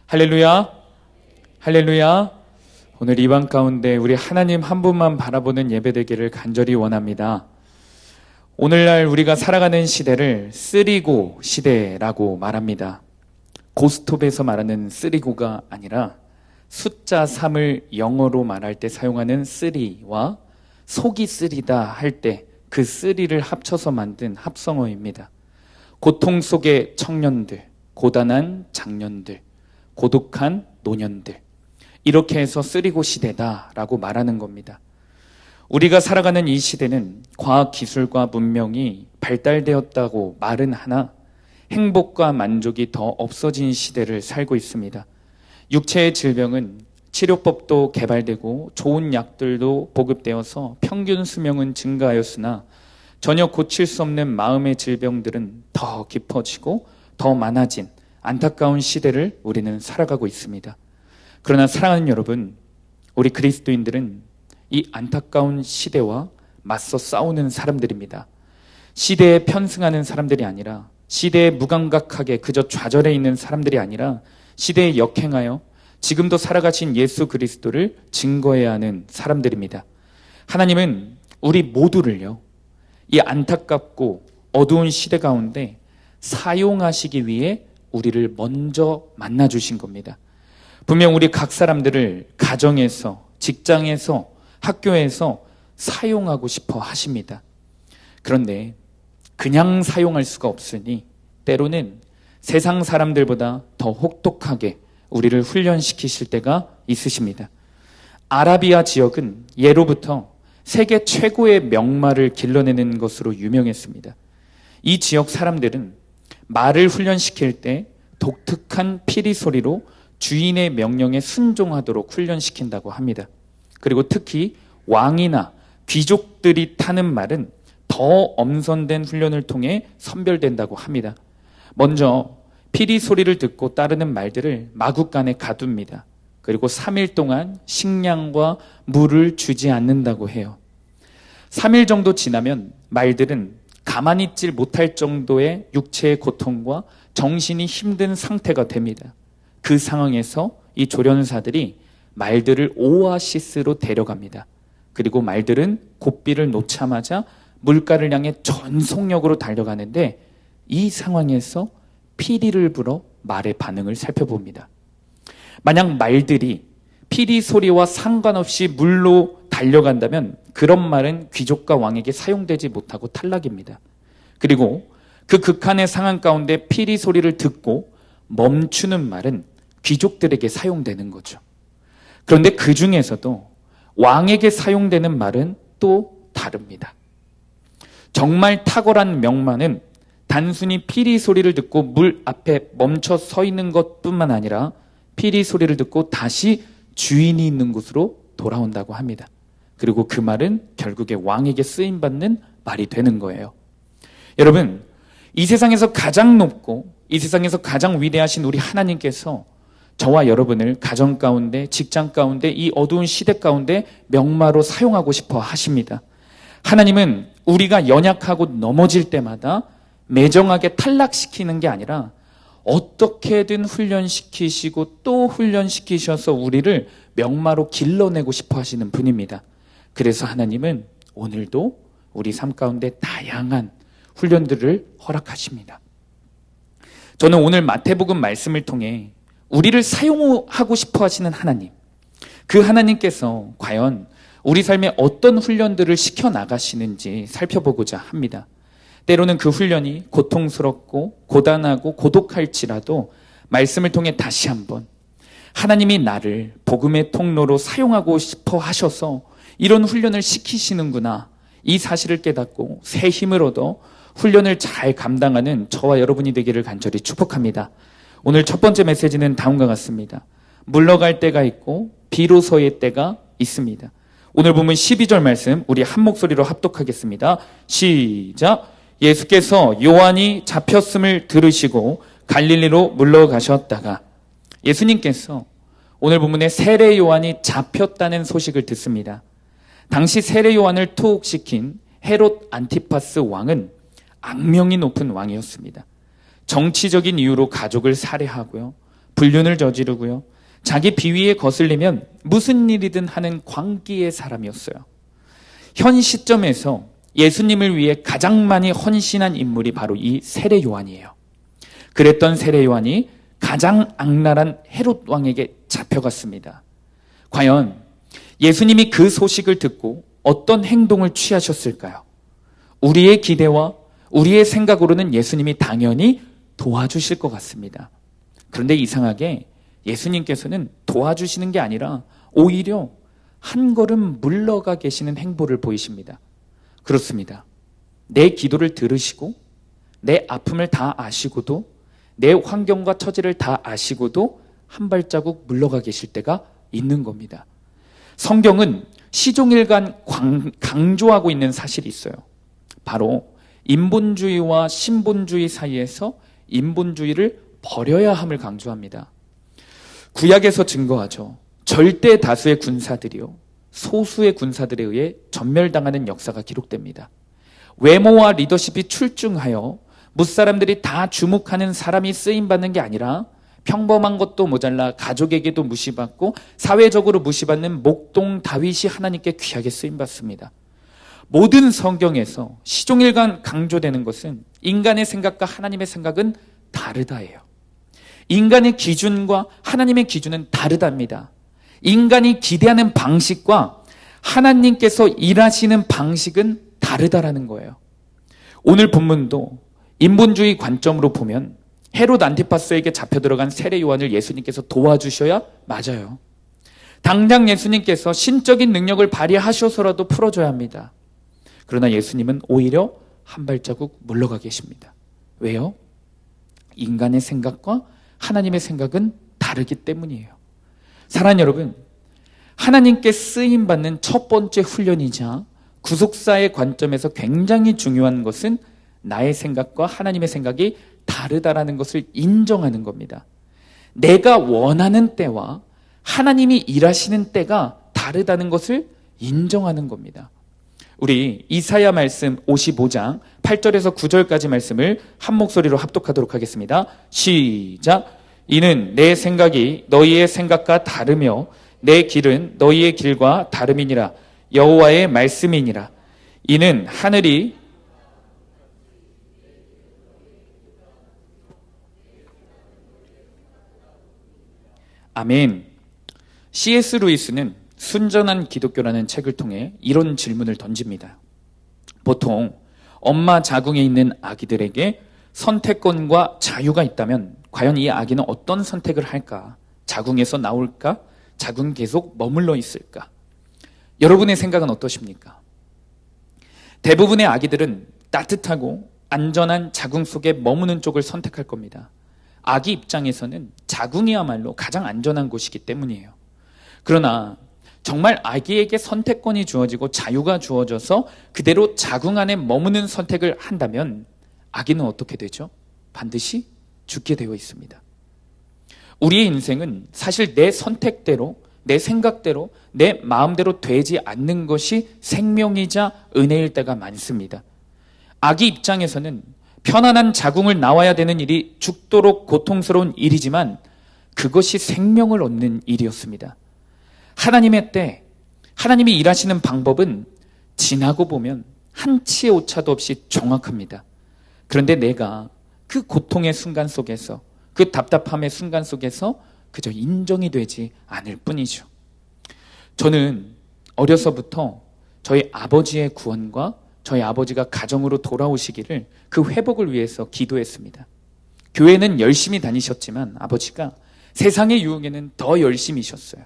할렐루야, 할렐루야. 오늘 이 밤 가운데 우리 하나님 한 분만 바라보는 예배되기를 간절히 원합니다. 오늘날 우리가 살아가는 시대를 쓰리고 시대라고 말합니다. 고스톱에서 말하는 쓰리고가 아니라 숫자 3을 영어로 말할 때 사용하는 쓰리와 속이 쓰리다 할 때 그 쓰리를 합쳐서 만든 합성어입니다. 고통 속의 청년들, 고단한 장년들, 고독한 노년들, 이렇게 해서 쓰리고 시대다라고 말하는 겁니다. 우리가 살아가는 이 시대는 과학기술과 문명이 발달되었다고 말은 하나 행복과 만족이 더 없어진 시대를 살고 있습니다. 육체의 질병은 치료법도 개발되고 좋은 약들도 보급되어서 평균 수명은 증가하였으나 전혀 고칠 수 없는 마음의 질병들은 더 깊어지고 더 많아진 안타까운 시대를 우리는 살아가고 있습니다. 그러나 사랑하는 여러분, 우리 그리스도인들은 이 안타까운 시대와 맞서 싸우는 사람들입니다. 시대에 편승하는 사람들이 아니라, 시대에 무감각하게 그저 좌절해 있는 사람들이 아니라 시대에 역행하여 지금도 살아가신 예수 그리스도를 증거해야 하는 사람들입니다. 하나님은 우리 모두를요, 이 안타깝고 어두운 시대 가운데 사용하시기 위해 우리를 먼저 만나주신 겁니다. 분명 우리 각 사람들을 가정에서, 직장에서, 학교에서 사용하고 싶어 하십니다. 그런데 그냥 사용할 수가 없으니 때로는 세상 사람들보다 더 혹독하게 우리를 훈련시키실 때가 있으십니다. 아라비아 지역은 예로부터 세계 최고의 명마를 길러내는 것으로 유명했습니다. 이 지역 사람들은 말을 훈련시킬 때 독특한 피리 소리로 주인의 명령에 순종하도록 훈련시킨다고 합니다. 그리고 특히 왕이나 귀족들이 타는 말은 더 엄선된 훈련을 통해 선별된다고 합니다. 먼저 피리 소리를 듣고 따르는 말들을 마구간에 가둡니다. 그리고 3일 동안 식량과 물을 주지 않는다고 해요. 3일 정도 지나면 말들은 가만히 있질 못할 정도의 육체의 고통과 정신이 힘든 상태가 됩니다. 그 상황에서 이 조련사들이 말들을 오아시스로 데려갑니다. 그리고 말들은 고삐를 놓자마자 물가를 향해 전속력으로 달려가는데 이 상황에서 피리를 불어 말의 반응을 살펴봅니다. 만약 말들이 피리 소리와 상관없이 물로 달려간다면 그런 말은 귀족과 왕에게 사용되지 못하고 탈락입니다. 그리고 그 극한의 상황 가운데 피리 소리를 듣고 멈추는 말은 귀족들에게 사용되는 거죠. 그런데 그 중에서도 왕에게 사용되는 말은 또 다릅니다. 정말 탁월한 명만은 단순히 피리 소리를 듣고 물 앞에 멈춰 서 있는 것뿐만 아니라 피리 소리를 듣고 다시 주인이 있는 곳으로 돌아온다고 합니다. 그리고 그 말은 결국에 왕에게 쓰임받는 말이 되는 거예요. 여러분, 이 세상에서 가장 높고 이 세상에서 가장 위대하신 우리 하나님께서 저와 여러분을 가정 가운데, 직장 가운데, 이 어두운 시대 가운데 명마로 사용하고 싶어 하십니다. 하나님은 우리가 연약하고 넘어질 때마다 매정하게 탈락시키는 게 아니라 어떻게든 훈련시키시고 또 훈련시키셔서 우리를 명마로 길러내고 싶어 하시는 분입니다. 그래서 하나님은 오늘도 우리 삶 가운데 다양한 훈련들을 허락하십니다. 저는 오늘 마태복음 말씀을 통해 우리를 사용하고 싶어 하시는 하나님, 그 하나님께서 과연 우리 삶에 어떤 훈련들을 시켜나가시는지 살펴보고자 합니다. 때로는 그 훈련이 고통스럽고 고단하고 고독할지라도 말씀을 통해 다시 한번 하나님이 나를 복음의 통로로 사용하고 싶어 하셔서 이런 훈련을 시키시는구나, 이 사실을 깨닫고 새 힘을 얻어 훈련을 잘 감당하는 저와 여러분이 되기를 간절히 축복합니다. 오늘 첫 번째 메시지는 다음과 같습니다. 물러갈 때가 있고 비로소의 때가 있습니다. 오늘 보면 12절 말씀 우리 한 목소리로 합독하겠습니다. 시작! 예수께서 요한이 잡혔음을 들으시고 갈릴리로 물러가셨다가, 예수님께서 오늘 본문에 세례 요한이 잡혔다는 소식을 듣습니다. 당시 세례 요한을 투옥시킨 헤롯 안티파스 왕은 악명이 높은 왕이었습니다. 정치적인 이유로 가족을 살해하고요, 불륜을 저지르고요. 자기 비위에 거슬리면 무슨 일이든 하는 광기의 사람이었어요. 현 시점에서 예수님을 위해 가장 많이 헌신한 인물이 바로 이 세례 요한이에요. 그랬던 세례 요한이 가장 악랄한 헤롯 왕에게 잡혀갔습니다. 과연 예수님이 그 소식을 듣고 어떤 행동을 취하셨을까요? 우리의 기대와 우리의 생각으로는 예수님이 당연히 도와주실 것 같습니다. 그런데 이상하게 예수님께서는 도와주시는 게 아니라 오히려 한 걸음 물러가 계시는 행보를 보이십니다. 그렇습니다. 내 기도를 들으시고 내 아픔을 다 아시고도 내 환경과 처지를 다 아시고도 한 발자국 물러가 계실 때가 있는 겁니다. 성경은 시종일관 강조하고 있는 사실이 있어요. 바로 인본주의와 신본주의 사이에서 인본주의를 버려야 함을 강조합니다. 구약에서 증거하죠. 절대 다수의 군사들이요, 소수의 군사들에 의해 전멸당하는 역사가 기록됩니다. 외모와 리더십이 출중하여 무사람들이 다 주목하는 사람이 쓰임받는 게 아니라 평범한 것도 모자라 가족에게도 무시받고 사회적으로 무시받는 목동 다윗이 하나님께 귀하게 쓰임받습니다. 모든 성경에서 시종일관 강조되는 것은 인간의 생각과 하나님의 생각은 다르다예요. 인간의 기준과 하나님의 기준은 다르답니다. 인간이 기대하는 방식과 하나님께서 일하시는 방식은 다르다라는 거예요. 오늘 본문도 인본주의 관점으로 보면 헤롯 안티파스에게 잡혀 들어간 세례 요한을 예수님께서 도와주셔야 맞아요. 당장 예수님께서 신적인 능력을 발휘하셔서라도 풀어줘야 합니다. 그러나 예수님은 오히려 한 발자국 물러가 계십니다. 왜요? 인간의 생각과 하나님의 생각은 다르기 때문이에요. 사랑하는 여러분, 하나님께 쓰임받는 첫 번째 훈련이자 구속사의 관점에서 굉장히 중요한 것은 나의 생각과 하나님의 생각이 다르다라는 것을 인정하는 겁니다. 내가 원하는 때와 하나님이 일하시는 때가 다르다는 것을 인정하는 겁니다. 우리 이사야 말씀 55장 8절에서 9절까지 말씀을 한 목소리로 합독하도록 하겠습니다. 시작. 이는 내 생각이 너희의 생각과 다르며 내 길은 너희의 길과 다름이니라. 여호와의 말씀이니라. 이는 하늘이 아멘. C.S. 루이스는 순전한 기독교라는 책을 통해 이런 질문을 던집니다. 보통 엄마 자궁에 있는 아기들에게 선택권과 자유가 있다면 과연 이 아기는 어떤 선택을 할까? 자궁에서 나올까? 자궁 계속 머물러 있을까? 여러분의 생각은 어떠십니까? 대부분의 아기들은 따뜻하고 안전한 자궁 속에 머무는 쪽을 선택할 겁니다. 아기 입장에서는 자궁이야말로 가장 안전한 곳이기 때문이에요. 그러나 정말 아기에게 선택권이 주어지고 자유가 주어져서 그대로 자궁 안에 머무는 선택을 한다면 아기는 어떻게 되죠? 반드시 죽게 되어 있습니다. 우리의 인생은 사실 내 선택대로, 내 생각대로, 내 마음대로 되지 않는 것이 생명이자 은혜일 때가 많습니다. 아기 입장에서는 편안한 자궁을 나와야 되는 일이 죽도록 고통스러운 일이지만 그것이 생명을 얻는 일이었습니다. 하나님의 때, 하나님이 일하시는 방법은 지나고 보면 한치의 오차도 없이 정확합니다. 그런데 내가 그 고통의 순간 속에서, 그 답답함의 순간 속에서 그저 인정이 되지 않을 뿐이죠. 저는 어려서부터 저희 아버지의 구원과 저희 아버지가 가정으로 돌아오시기를 그 회복을 위해서 기도했습니다. 교회는 열심히 다니셨지만 아버지가 세상의 유혹에는 더 열심히셨어요.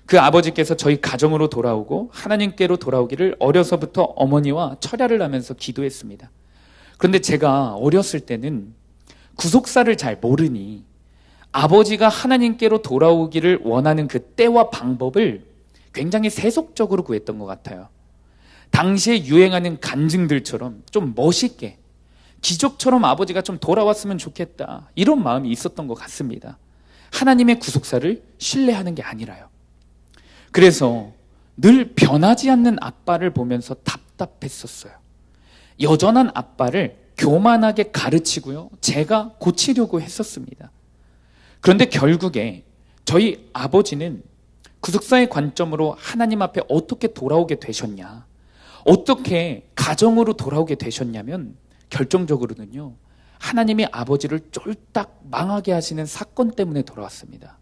그 아버지께서 저희 가정으로 돌아오고 하나님께로 돌아오기를 어려서부터 어머니와 철야를 하면서 기도했습니다. 그런데 제가 어렸을 때는 구속사를 잘 모르니 아버지가 하나님께로 돌아오기를 원하는 그 때와 방법을 굉장히 세속적으로 구했던 것 같아요. 당시에 유행하는 간증들처럼 좀 멋있게 기적처럼 아버지가 좀 돌아왔으면 좋겠다, 이런 마음이 있었던 것 같습니다. 하나님의 구속사를 신뢰하는 게 아니라요. 그래서 늘 변하지 않는 아빠를 보면서 답답했었어요. 여전한 아빠를 교만하게 가르치고요, 제가 고치려고 했었습니다. 그런데 결국에 저희 아버지는 구속사의 관점으로 하나님 앞에 어떻게 돌아오게 되셨냐, 어떻게 가정으로 돌아오게 되셨냐면 결정적으로는요, 하나님이 아버지를 쫄딱 망하게 하시는 사건 때문에 돌아왔습니다.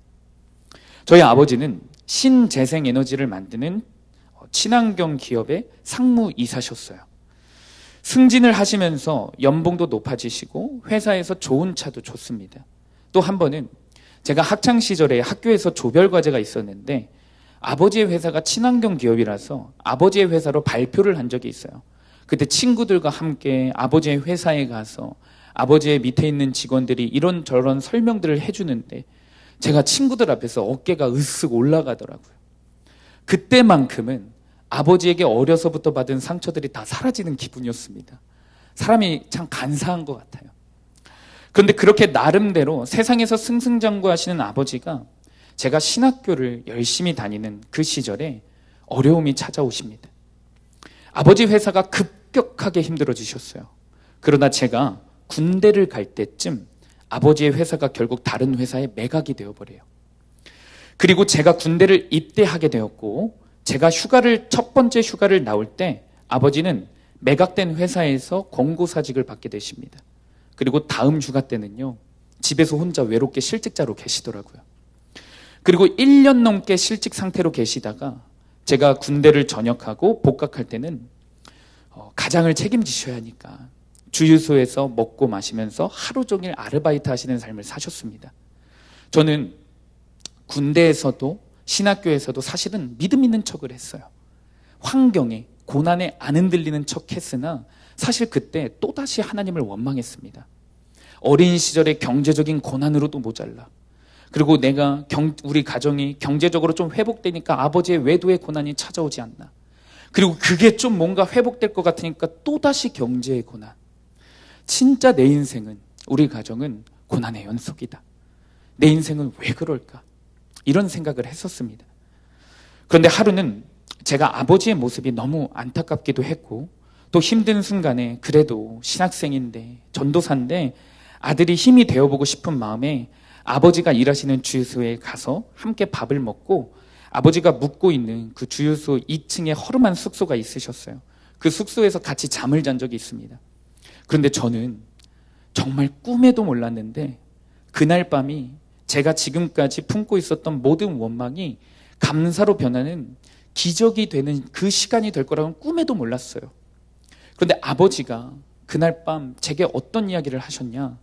저희 아버지는 신재생에너지를 만드는 친환경 기업의 상무이사셨어요. 승진을 하시면서 연봉도 높아지시고 회사에서 좋은 차도 줬습니다. 또 한 번은 제가 학창시절에 학교에서 조별과제가 있었는데 아버지의 회사가 친환경 기업이라서 아버지의 회사로 발표를 한 적이 있어요. 그때 친구들과 함께 아버지의 회사에 가서 아버지의 밑에 있는 직원들이 이런저런 설명들을 해주는데 제가 친구들 앞에서 어깨가 으쓱 올라가더라고요. 그때만큼은 아버지에게 어려서부터 받은 상처들이 다 사라지는 기분이었습니다. 사람이 참 간사한 것 같아요. 그런데 그렇게 나름대로 세상에서 승승장구하시는 아버지가 제가 신학교를 열심히 다니는 그 시절에 어려움이 찾아오십니다. 아버지 회사가 급격하게 힘들어지셨어요. 그러나 제가 군대를 갈 때쯤 아버지의 회사가 결국 다른 회사에 매각이 되어버려요. 그리고 제가 군대를 입대하게 되었고 제가 첫 번째 휴가를 나올 때 아버지는 매각된 회사에서 권고사직을 받게 되십니다. 그리고 다음 휴가 때는요, 집에서 혼자 외롭게 실직자로 계시더라고요. 그리고 1년 넘게 실직 상태로 계시다가 제가 군대를 전역하고 복학할 때는 가장을 책임지셔야 하니까 주유소에서 먹고 마시면서 하루 종일 아르바이트 하시는 삶을 사셨습니다. 저는 군대에서도 신학교에서도 사실은 믿음 있는 척을 했어요. 환경에, 고난에 안 흔들리는 척 했으나 사실 그때 또다시 하나님을 원망했습니다. 어린 시절의 경제적인 고난으로도 모자라. 그리고 우리 가정이 경제적으로 좀 회복되니까 아버지의 외도의 고난이 찾아오지 않나. 그리고 그게 좀 뭔가 회복될 것 같으니까 또다시 경제의 고난. 진짜 내 인생은, 우리 가정은 고난의 연속이다. 내 인생은 왜 그럴까? 이런 생각을 했었습니다. 그런데 하루는 제가 아버지의 모습이 너무 안타깝기도 했고 또 힘든 순간에 그래도 신학생인데 전도사인데 아들이 힘이 되어보고 싶은 마음에 아버지가 일하시는 주유소에 가서 함께 밥을 먹고 아버지가 묵고 있는 그 주유소 2층에 허름한 숙소가 있으셨어요. 그 숙소에서 같이 잠을 잔 적이 있습니다. 그런데 저는 정말 꿈에도 몰랐는데 그날 밤이 제가 지금까지 품고 있었던 모든 원망이 감사로 변하는 기적이 되는 그 시간이 될 거라고는 꿈에도 몰랐어요. 그런데 아버지가 그날 밤 제게 어떤 이야기를 하셨냐?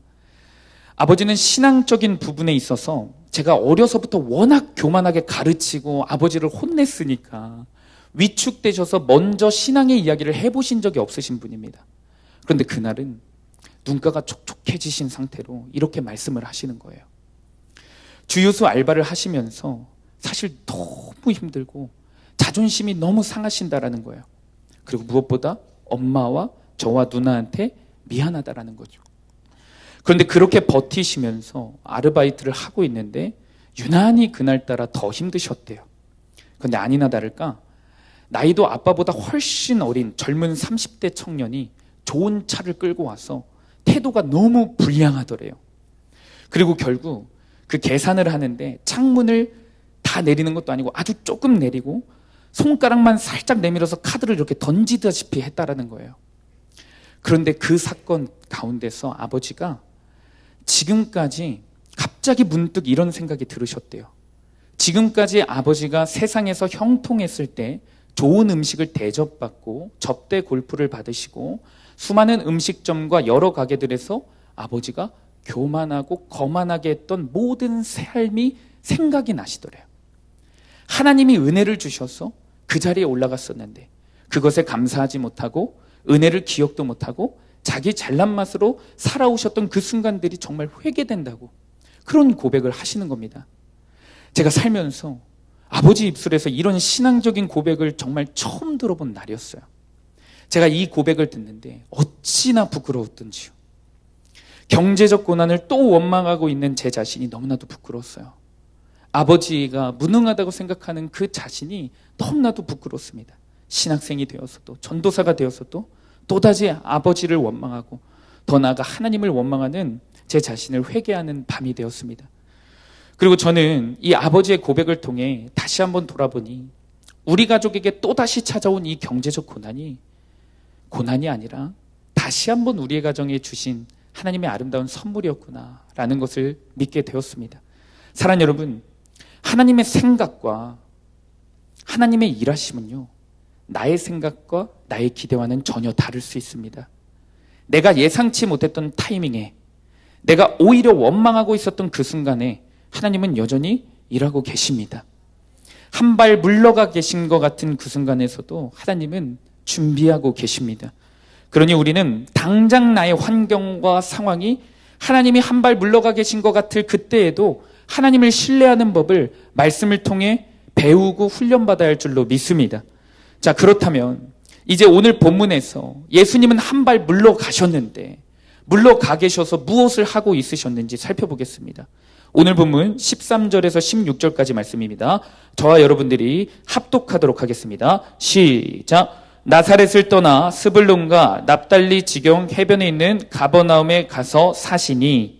아버지는 신앙적인 부분에 있어서 제가 어려서부터 워낙 교만하게 가르치고 아버지를 혼냈으니까 위축되셔서 먼저 신앙의 이야기를 해보신 적이 없으신 분입니다. 그런데 그날은 눈가가 촉촉해지신 상태로 이렇게 말씀을 하시는 거예요. 주유소 알바를 하시면서 사실 너무 힘들고 자존심이 너무 상하신다라는 거예요. 그리고 무엇보다 엄마와 저와 누나한테 미안하다라는 거죠. 그런데 그렇게 버티시면서 아르바이트를 하고 있는데 유난히 그날따라 더 힘드셨대요. 그런데 아니나 다를까 나이도 아빠보다 훨씬 어린 젊은 30대 청년이 좋은 차를 끌고 와서 태도가 너무 불량하더래요. 그리고 결국 그 계산을 하는데 창문을 다 내리는 것도 아니고 아주 조금 내리고 손가락만 살짝 내밀어서 카드를 이렇게 던지다시피 했다라는 거예요. 그런데 그 사건 가운데서 아버지가 지금까지 갑자기 문득 이런 생각이 들으셨대요. 지금까지 아버지가 세상에서 형통했을 때 좋은 음식을 대접받고 접대 골프를 받으시고 수많은 음식점과 여러 가게들에서 아버지가 교만하고 거만하게 했던 모든 삶이 생각이 나시더래요. 하나님이 은혜를 주셔서 그 자리에 올라갔었는데 그것에 감사하지 못하고 은혜를 기억도 못하고 자기 잘난 맛으로 살아오셨던 그 순간들이 정말 회개된다고 그런 고백을 하시는 겁니다. 제가 살면서 아버지 입술에서 이런 신앙적인 고백을 정말 처음 들어본 날이었어요. 제가 이 고백을 듣는데 어찌나 부끄러웠던지요. 경제적 고난을 또 원망하고 있는 제 자신이 너무나도 부끄러웠어요. 아버지가 무능하다고 생각하는 그 자신이 너무나도 부끄럽습니다. 신학생이 되어서도 전도사가 되어서도 또다시 아버지를 원망하고 더 나아가 하나님을 원망하는 제 자신을 회개하는 밤이 되었습니다. 그리고 저는 이 아버지의 고백을 통해 다시 한번 돌아보니 우리 가족에게 또다시 찾아온 이 경제적 고난이 아니라 다시 한번 우리의 가정에 주신 하나님의 아름다운 선물이었구나라는 것을 믿게 되었습니다. 사랑하는 여러분, 하나님의 생각과 하나님의 일하심은요, 나의 생각과 나의 기대와는 전혀 다를 수 있습니다. 내가 예상치 못했던 타이밍에, 내가 오히려 원망하고 있었던 그 순간에 하나님은 여전히 일하고 계십니다. 한 발 물러가 계신 것 같은 그 순간에서도 하나님은 준비하고 계십니다. 그러니 우리는 당장 나의 환경과 상황이 하나님이 한 발 물러가 계신 것 같을 그때에도 하나님을 신뢰하는 법을 말씀을 통해 배우고 훈련받아야 할 줄로 믿습니다. 자, 그렇다면 이제 오늘 본문에서 예수님은 한 발 물러가셨는데 물러가 계셔서 무엇을 하고 있으셨는지 살펴보겠습니다. 오늘 본문 13절에서 16절까지 말씀입니다. 저와 여러분들이 합독하도록 하겠습니다. 시작. 나사렛을 떠나 스불론과 납달리 지경 해변에 있는 가버나움에 가서 사시니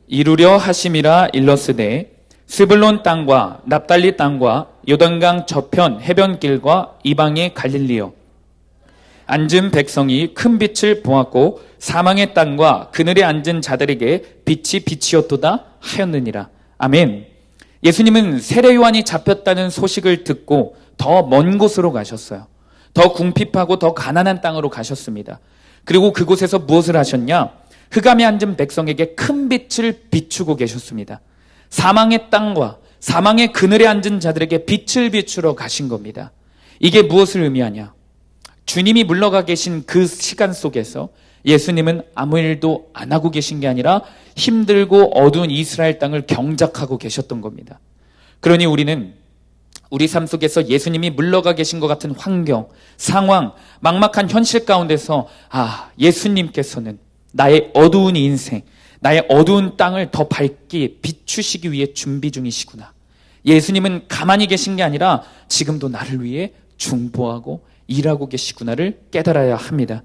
이루려 하심이라 일렀으되 스불론 땅과 납달리 땅과 요단강 저편 해변길과 이방의 갈릴리요 앉은 백성이 큰 빛을 보았고 사망의 땅과 그늘에 앉은 자들에게 빛이 빛이었도다 하였느니라. 아멘. 예수님은 세례 요한이 잡혔다는 소식을 듣고 더 먼 곳으로 가셨어요. 더 궁핍하고 더 가난한 땅으로 가셨습니다. 그리고 그곳에서 무엇을 하셨냐? 흑암에 앉은 백성에게 큰 빛을 비추고 계셨습니다. 사망의 땅과 사망의 그늘에 앉은 자들에게 빛을 비추러 가신 겁니다. 이게 무엇을 의미하냐? 주님이 물러가 계신 그 시간 속에서 예수님은 아무 일도 안 하고 계신 게 아니라 힘들고 어두운 이스라엘 땅을 경작하고 계셨던 겁니다. 그러니 우리는 우리 삶 속에서 예수님이 물러가 계신 것 같은 환경, 상황, 막막한 현실 가운데서 예수님께서는 나의 어두운 인생, 나의 어두운 땅을 더 밝게 비추시기 위해 준비 중이시구나. 예수님은 가만히 계신 게 아니라 지금도 나를 위해 중보하고 일하고 계시구나를 깨달아야 합니다.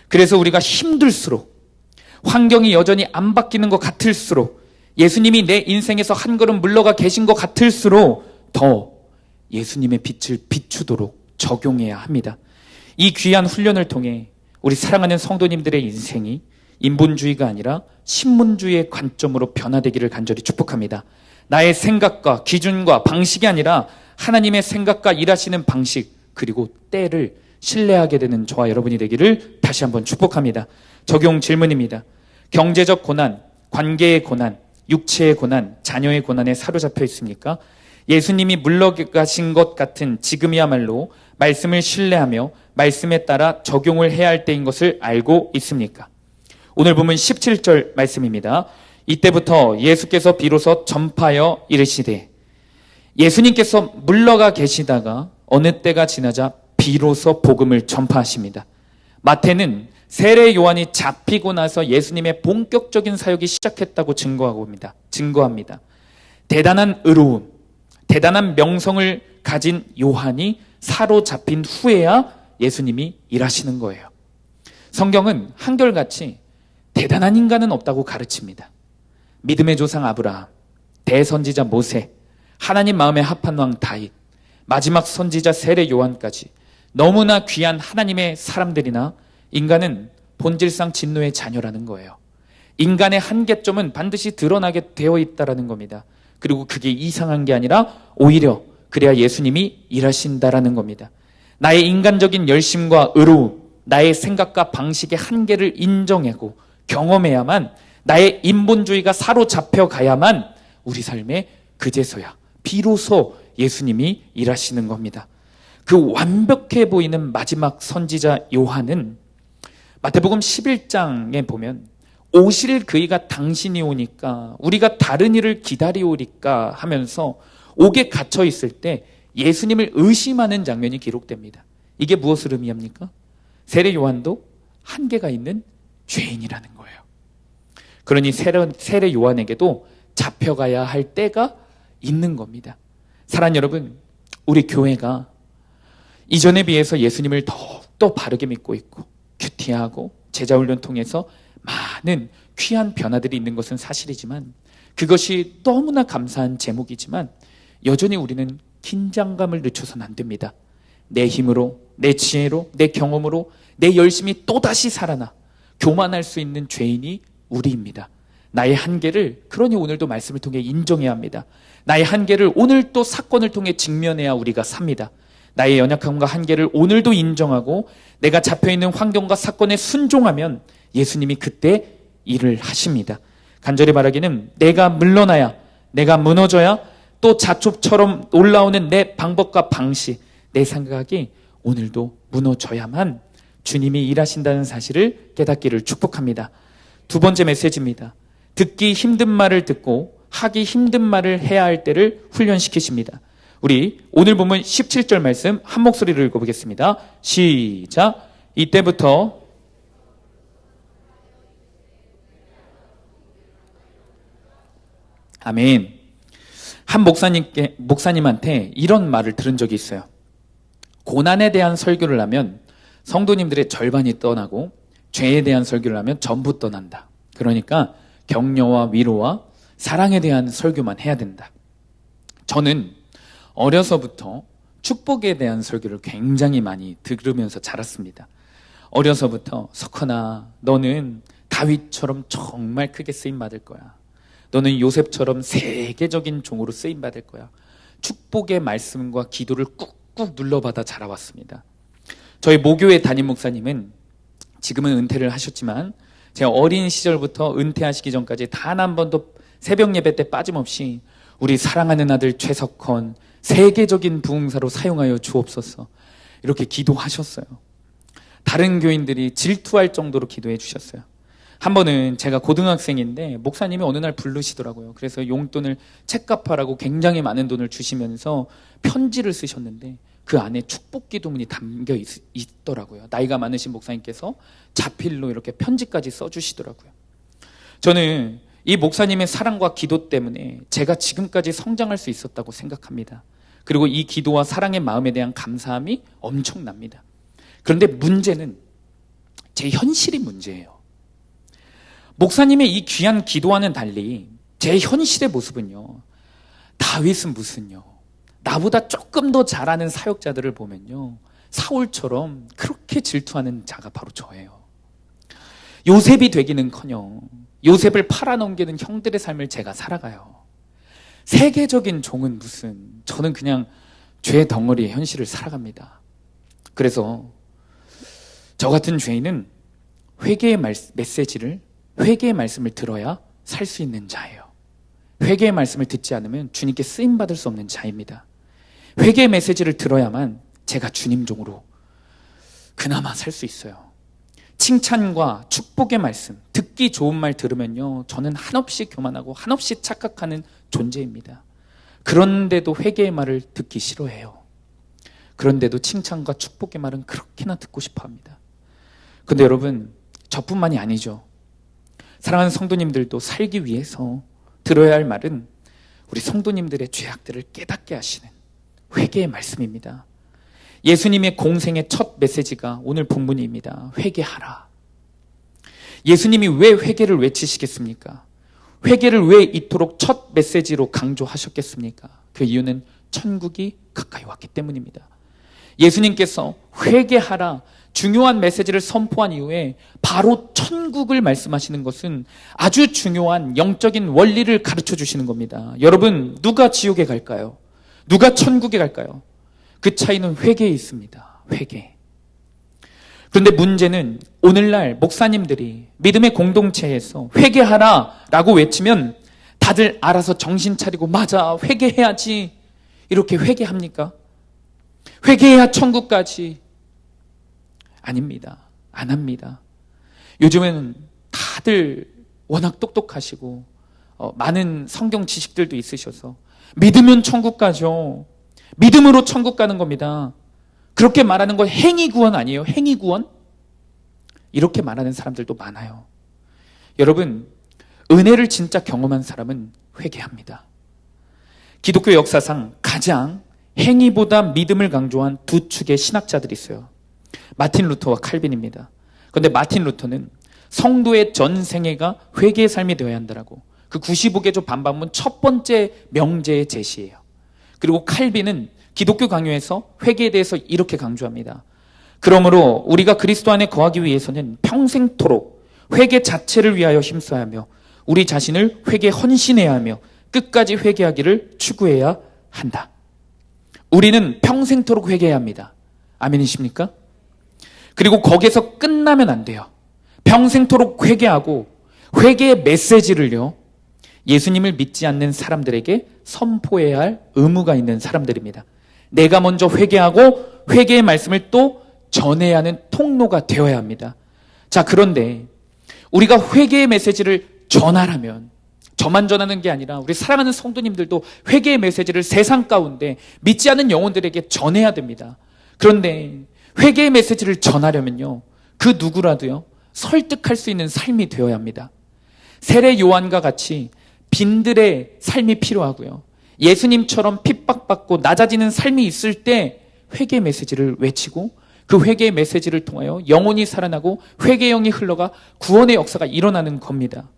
그래서 우리가 힘들수록, 환경이 여전히 안 바뀌는 것 같을수록, 예수님이 내 인생에서 한 걸음 물러가 계신 것 같을수록 더 예수님의 빛을 비추도록 적용해야 합니다. 이 귀한 훈련을 통해 우리 사랑하는 성도님들의 인생이 인본주의가 아니라 신문주의의 관점으로 변화되기를 간절히 축복합니다. 나의 생각과 기준과 방식이 아니라 하나님의 생각과 일하시는 방식, 그리고 때를 신뢰하게 되는 저와 여러분이 되기를 다시 한번 축복합니다. 적용 질문입니다. 경제적 고난, 관계의 고난, 육체의 고난, 자녀의 고난에 사로잡혀 있습니까? 예수님이 물러가신 것 같은 지금이야말로 말씀을 신뢰하며 말씀에 따라 적용을 해야 할 때인 것을 알고 있습니까? 오늘 보면 17절 말씀입니다. 이때부터 예수께서 비로소 전파하여 이르시되, 예수님께서 물러가 계시다가 어느 때가 지나자 비로소 복음을 전파하십니다. 마태는 세례 요한이 잡히고 나서 예수님의 본격적인 사역이 시작했다고 증거합니다. 대단한 의로움, 대단한 명성을 가진 요한이 사로잡힌 후에야 예수님이 일하시는 거예요. 성경은 한결같이 대단한 인간은 없다고 가르칩니다. 믿음의 조상 아브라함, 대선지자 모세, 하나님 마음에 합한 왕 다윗, 마지막 선지자 세례 요한까지 너무나 귀한 하나님의 사람들이나 인간은 본질상 진노의 자녀라는 거예요. 인간의 한계점은 반드시 드러나게 되어 있다는 겁니다. 그리고 그게 이상한 게 아니라 오히려 그래야 예수님이 일하신다라는 겁니다. 나의 인간적인 열심과 의로움, 나의 생각과 방식의 한계를 인정하고 경험해야만, 나의 인본주의가 사로잡혀 가야만 우리 삶에 그제서야 비로소 예수님이 일하시는 겁니다. 그 완벽해 보이는 마지막 선지자 요한은 마태복음 11장에 보면 오실 그이가 당신이 오니까 우리가 다른 일을 기다리오리까 하면서 옥에 갇혀 있을 때 예수님을 의심하는 장면이 기록됩니다. 이게 무엇을 의미합니까? 세례 요한도 한계가 있는 죄인이라는 거예요. 그러니 세례 요한에게도 잡혀가야 할 때가 있는 겁니다. 사랑하는 여러분, 우리 교회가 이전에 비해서 예수님을 더욱더 바르게 믿고 있고 큐티하고 제자훈련 통해서 많은 귀한 변화들이 있는 것은 사실이지만 그것이 너무나 감사한 제목이지만 여전히 우리는 긴장감을 늦춰서는 안 됩니다. 내 힘으로, 내 지혜로, 내 경험으로 내 열심이 또다시 살아나 교만할 수 있는 죄인이 우리입니다. 나의 한계를 그러니 오늘도 말씀을 통해 인정해야 합니다. 나의 한계를 오늘 또 사건을 통해 직면해야 우리가 삽니다. 나의 연약함과 한계를 오늘도 인정하고 내가 잡혀있는 환경과 사건에 순종하면 예수님이 그때 일을 하십니다. 간절히 바라기는 내가 물러나야, 내가 무너져야 또 자초처럼 올라오는 내 방법과 방식, 내 생각이 오늘도 무너져야만 주님이 일하신다는 사실을 깨닫기를 축복합니다. 두 번째 메시지입니다. 듣기 힘든 말을 듣고 하기 힘든 말을 해야 할 때를 훈련시키십니다. 우리 오늘 보면 17절 말씀 한 목소리로 읽어보겠습니다. 시작. 이때부터 아멘. 한 목사님한테 이런 말을 들은 적이 있어요. 고난에 대한 설교를 하면 성도님들의 절반이 떠나고 죄에 대한 설교를 하면 전부 떠난다. 그러니까 격려와 위로와 사랑에 대한 설교만 해야 된다. 저는 어려서부터 축복에 대한 설교를 굉장히 많이 들으면서 자랐습니다. 어려서부터 석헌아, 너는 다윗처럼 정말 크게 쓰임받을 거야. 너는 요셉처럼 세계적인 종으로 쓰임받을 거야. 축복의 말씀과 기도를 꾹꾹 눌러받아 자라왔습니다. 저희 모교의 담임 목사님은 지금은 은퇴를 하셨지만 제가 어린 시절부터 은퇴하시기 전까지 단 한 번도 새벽 예배 때 빠짐없이 우리 사랑하는 아들 최석헌 세계적인 부흥사로 사용하여 주옵소서 이렇게 기도하셨어요. 다른 교인들이 질투할 정도로 기도해 주셨어요. 한 번은 제가 고등학생인데 목사님이 어느 날 부르시더라고요. 그래서 용돈을 책값하라고 굉장히 많은 돈을 주시면서 편지를 쓰셨는데 그 안에 축복 기도문이 담겨 있더라고요. 나이가 많으신 목사님께서 자필로 이렇게 편지까지 써주시더라고요. 저는 이 목사님의 사랑과 기도 때문에 제가 지금까지 성장할 수 있었다고 생각합니다. 그리고 이 기도와 사랑의 마음에 대한 감사함이 엄청납니다. 그런데 문제는 제 현실이 문제예요. 목사님의 이 귀한 기도와는 달리 제 현실의 모습은요, 다윗은 무슨요, 나보다 조금 더 잘하는 사역자들을 보면요, 사울처럼 그렇게 질투하는 자가 바로 저예요. 요셉이 되기는커녕 요셉을 팔아넘기는 형들의 삶을 제가 살아가요. 세계적인 종은 무슨, 저는 그냥 죄 덩어리의 현실을 살아갑니다. 그래서 저 같은 죄인은 회개의 메시지를, 회개의 말씀을 들어야 살 수 있는 자예요. 회개의 말씀을 듣지 않으면 주님께 쓰임받을 수 없는 자입니다. 회개의 메시지를 들어야만 제가 주님 종으로 그나마 살 수 있어요. 칭찬과 축복의 말씀, 듣기 좋은 말 들으면요, 저는 한없이 교만하고 한없이 착각하는 존재입니다. 그런데도 회개의 말을 듣기 싫어해요. 그런데도 칭찬과 축복의 말은 그렇게나 듣고 싶어 합니다. 근데 여러분, 저뿐만이 아니죠. 사랑하는 성도님들도 살기 위해서 들어야 할 말은 우리 성도님들의 죄악들을 깨닫게 하시는 회개의 말씀입니다. 예수님의 공생의 첫 메시지가 오늘 본문입니다. 회개하라. 예수님이 왜 회개를 외치시겠습니까? 회개를 왜 이토록 첫 메시지로 강조하셨겠습니까? 그 이유는 천국이 가까이 왔기 때문입니다. 예수님께서 회개하라 중요한 메시지를 선포한 이후에 바로 천국을 말씀하시는 것은 아주 중요한 영적인 원리를 가르쳐 주시는 겁니다. 여러분, 누가 지옥에 갈까요? 누가 천국에 갈까요? 그 차이는 회개에 있습니다. 회개. 그런데 문제는 오늘날 목사님들이 믿음의 공동체에서 회개하라 라고 외치면 다들 알아서 정신 차리고 맞아, 회개해야지 이렇게 회개합니까? 회개해야 천국까지. 아닙니다. 안 합니다. 요즘에는 다들 워낙 똑똑하시고 많은 성경 지식들도 있으셔서 믿으면 천국 가죠. 믿음으로 천국 가는 겁니다. 그렇게 말하는 건 행위 구원 아니에요? 행위 구원? 이렇게 말하는 사람들도 많아요. 여러분, 은혜를 진짜 경험한 사람은 회개합니다. 기독교 역사상 가장 행위보다 믿음을 강조한 두 축의 신학자들이 있어요. 마틴 루터와 칼빈입니다. 그런데 마틴 루터는 성도의 전생애가 회개의 삶이 되어야 한다라고. 그 95개조 반박문 첫 번째 명제의 제시예요. 그리고 칼빈은 기독교 강요에서 회개에 대해서 이렇게 강조합니다. 그러므로 우리가 그리스도 안에 거하기 위해서는 평생토록 회개 자체를 위하여 힘써야 하며 우리 자신을 회개에 헌신해야 하며 끝까지 회개하기를 추구해야 한다. 우리는 평생토록 회개해야 합니다. 아멘이십니까? 그리고 거기에서 끝나면 안 돼요. 평생토록 회개하고 회개의 메시지를요, 예수님을 믿지 않는 사람들에게 선포해야 할 의무가 있는 사람들입니다. 내가 먼저 회개하고 회개의 말씀을 또 전해야 하는 통로가 되어야 합니다. 자, 그런데 우리가 회개의 메시지를 전하려면 저만 전하는 게 아니라 우리 사랑하는 성도님들도 회개의 메시지를 세상 가운데 믿지 않는 영혼들에게 전해야 됩니다. 그런데 회개의 메시지를 전하려면요, 그 누구라도요 설득할 수 있는 삶이 되어야 합니다. 세례 요한과 같이 빈들의 삶이 필요하고요, 예수님처럼 핍박받고 낮아지는 삶이 있을 때 회개의 메시지를 외치고 그 회개의 메시지를 통하여 영혼이 살아나고 회개의 영이 흘러가 구원의 역사가 일어나는 겁니다.